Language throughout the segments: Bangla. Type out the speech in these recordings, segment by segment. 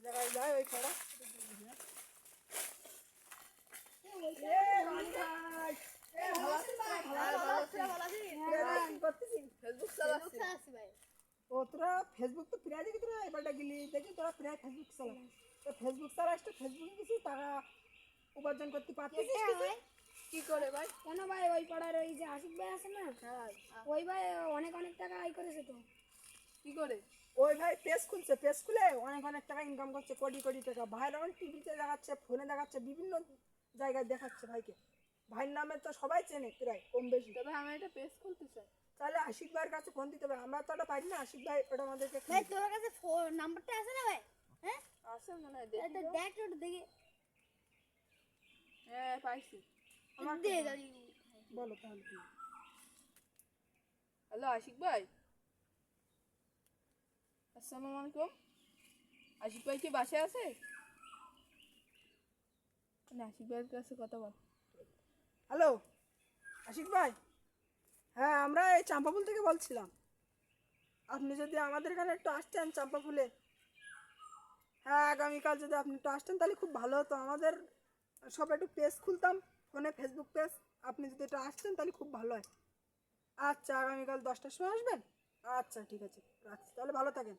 জায়গায় যায় ওই খড়া তোরা ফেসবুক তো প্রায় দেখি তোরা এবারটা গেলি দেখি তোরা প্রায় ফেসবুক চালা তো ফেসবুক চালাস তো ফেসবুকে কিছু টাকা উপার্জন করতে পারছিস কি করে ভাই? কেন ভাই ওই পাড়ার ওই যে আশিক ভাই আছে না ওই ভাই অনেক অনেক টাকা আয় করেছে তো। কি করে? ওই ভাই পেজ খুলছে, পেজ খুলে অনেক অনেক টাকা ইনকাম করছে, কোটি কোটি টাকা। ভাইয়ের অনেক টিভিতে দেখাচ্ছে, ফোনে দেখাচ্ছে, বিভিন্ন জায়গায় দেখাচ্ছে ভাইকে। ভাইয়ের নামে তো সবাই চেনে প্রায় কম বেশি। তবে আমি একটা পেজ খুলতে চাই। তাহলে আশিক ভাইয়ের কাছে ফোন দিতে হবে, আমরা তো ওটা পারি না। আশিক ভাই ওটা আমাদেরকে ভাই তোর কাছে নাম্বারটা আছে না ভাই? হ্যাঁ আছে মনে হয়, দেখ দেখি তো। দেখ একটু দেখি। হ্যাঁ পাইছি। আমার দে গাড়ি বলো তাহলে কি? হ্যালো আশিক ভাই, আসসালামু আলাইকুম। আশিক ভাই কি বাসায় আছে? না, আশিক ভাইয়ের কাছে কথা বল। হ্যালো আশিক ভাই, হ্যাঁ আমরা এই চাম্পাফুল থেকে বলছিলাম। আপনি যদি আমাদের এখানে একটু আসতেন চাম্পাফুলে, হ্যাঁ আগামীকাল যদি আপনি একটু আসতেন তাহলে খুব ভালো হতো। আমাদের সব একটু পেজ খুলতাম ফোনে, ফেসবুক পেজ। আপনি যদি একটু আসতেন তাহলে খুব ভালো হয়। আচ্ছা আগামীকাল 10টার সময় আসবেন? আচ্ছা ঠিক আছে, রাখছি তাহলে, ভালো থাকেন।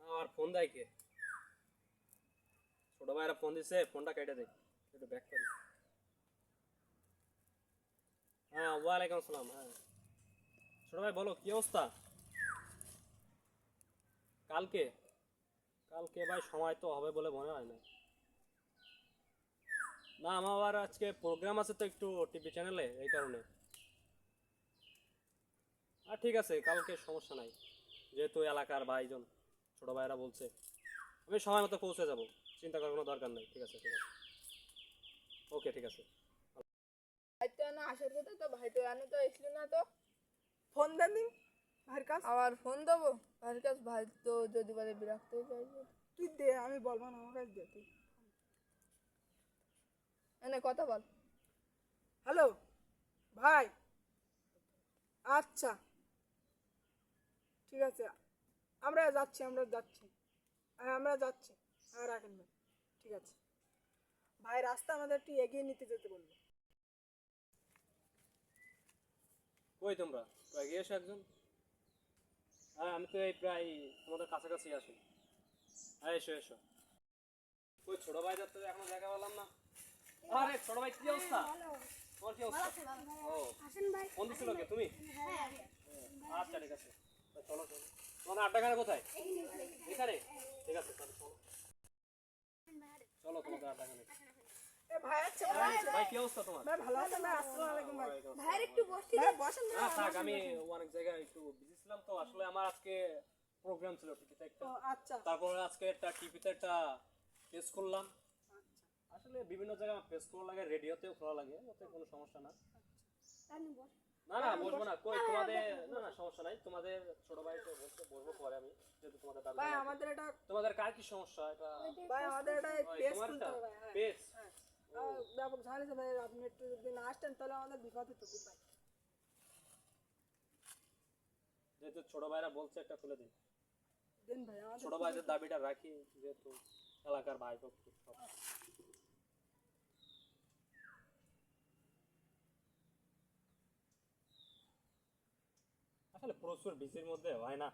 আমার ফোন দেয় কে? ছোট ভাইরা ফোন দিছে, ফোনটা কেটে দে, একটু ব্যাক করি। হ্যাঁ ওয়ালাইকুম আসসালাম। হ্যাঁ ছোট ভাই বলো, কি অবস্থা? কালকে কালকে ভাই সময় তো হবে বলে মনে হয় না। না আমার আবার আজকে প্রোগ্রাম আছে তো একটু টিভি চ্যানেলে, এই কারণে। আর ঠিক আছে, কালকে সমস্যা নাই, যেহেতু এলাকার ভাইজন ছোট ভাইরা বলছে, আমি সময় মতো পৌঁছে যাব, চিন্তা করার কোনো দরকার নেই। ঠিক আছে ঠিক আছে, ওকে ঠিক আছে। ভাই তো না আসার কথা, তো ভাই তো এনে তো এসলো না। তো ফোন দেন দিন ভাইয়ের কাছে। আবার ফোন দেবো ভাইয়ের কাছে? ভাই তো যদি বলে বিরক্ত হয়ে যাবে। তুই দে, আমি বলবো না, আমার কাছে দে তুই। এনে কথা বল। হ্যালো ভাই, আচ্ছা ঠিক আছে, আমরা যাচ্ছি, হ্যাঁ আমরা যাচ্ছি। হ্যাঁ রাখেন ভাই, ঠিক আছে। ভাই রাস্তা আমাদের একটু এগিয়ে নিতে যেতে বলবো। কই তোমরা প্রায় গিয়ে এসো একজন। হ্যাঁ আমি তো এই প্রায় তোমাদের কাছাকাছি আসি। হ্যাঁ এসো এসো। কই ছোট ভাই যাচ্ছে, এখনো দেখা পেলাম না। আরে ছোট ভাই কি অবস্থা? তোমার কি অবস্থা? ও আসেন ভাই। ফোন দিছিল কে, তুমি? হ্যাঁ আচ্ছা ঠিক আছে, তা চলো চলো। তোমার আড্ডাখানা কোথায়? এখানে? ঠিক আছে তাহলে চলো চলো তোমাদের আড্ডাখানে। এ ভাই আচ্ছা ভাই কি অবস্থা তোমার? ভাই ভালো আছেন ভাই? আসসালামু আলাইকুম ভাই। ভাইয়ের একটু বসতে ভাই বসেন না। থাক, আমি অনেক জায়গায় একটু বিজি ছিলাম তো, আসলে আমার আজকে প্রোগ্রাম ছিল টিভিতে একটা। ও আচ্ছা তারপরে আজকে একটা টিভিতে একটা পেজ করলাম। আসলে বিভিন্ন জায়গায় পেজ করা লাগে, রেডিওতেও খোলা লাগে, ওতে কোনো সমস্যা না। আপনি বস। না না বসবো না, কই তোমাদের, না না সমস্যা নাই, তোমাদের ছোট ভাইকে বলতে বসবো পরে আমি, যেহেতু তোমাদের দাবি। ভাই আমাদের এটা, তোমাদের কার কি সমস্যা এটা? ভাই আমাদের এটা ওই পেজ তোমারটা খুলতে হবে ভাই। হ্যাঁ পেজ। হ্যাঁ ব্যাপক ঝামেলা ভাই, আপনি একটু যদি না আসতেন তাহলে আমাদের বিপদ হতো খুব ভাই। যেহেতু ছোট ভাইরা বলছে একটা খুলে দিন, দেন ভাই আমাদের। ছোট ভাইদের দাবিটা রাখি, যেহেতু এলাকার ভাই পক্ষ সব। আসলে প্রচুর বিসির মধ্যে হয় না।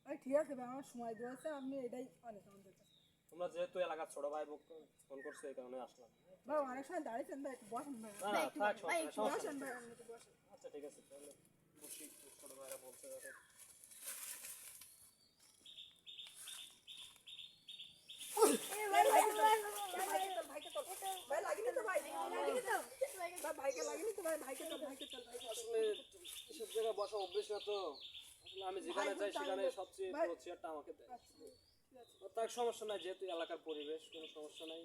ভাই ঠিক আছে ভাই, আমার সময় দিয়েছে, আপনি এটাই অনেক আমাদের কাছে। তোমরা যেহেতু এলাকার ছোট ভাই পক্ষ ফোন করছো, এই কারণে আসলাম। ভাই অনেক সময় দাঁড়িয়েছেন ভাই, একটু বসেন ভাই। না না থাক, সমস্যা নেই, সমস্যা বসেন নেই। ভাই, আপনি একটু বসেন। আচ্ছা ঠিক আছে তাহলে বসি, ছোট ভাইরা বলছে যাতে। ভাই লাগিনি তো ভাই, ভাই ভাইকে লাগিনি তো ভাই, ভাইকে চল, ভাইকে চল, ভাইকে চল। আসলে এসব জায়গায় বসা অভ্যেস না তো, আসলে আমি যেখানে যাই সেখানে সবচেয়ে বড় চেয়ারটা আমাকে দেয়। আচ্ছা, ঠিক আছে। তার সমস্যা নাই, যেহেতু এলাকার পরিবেশ, কোনো সমস্যা নাই।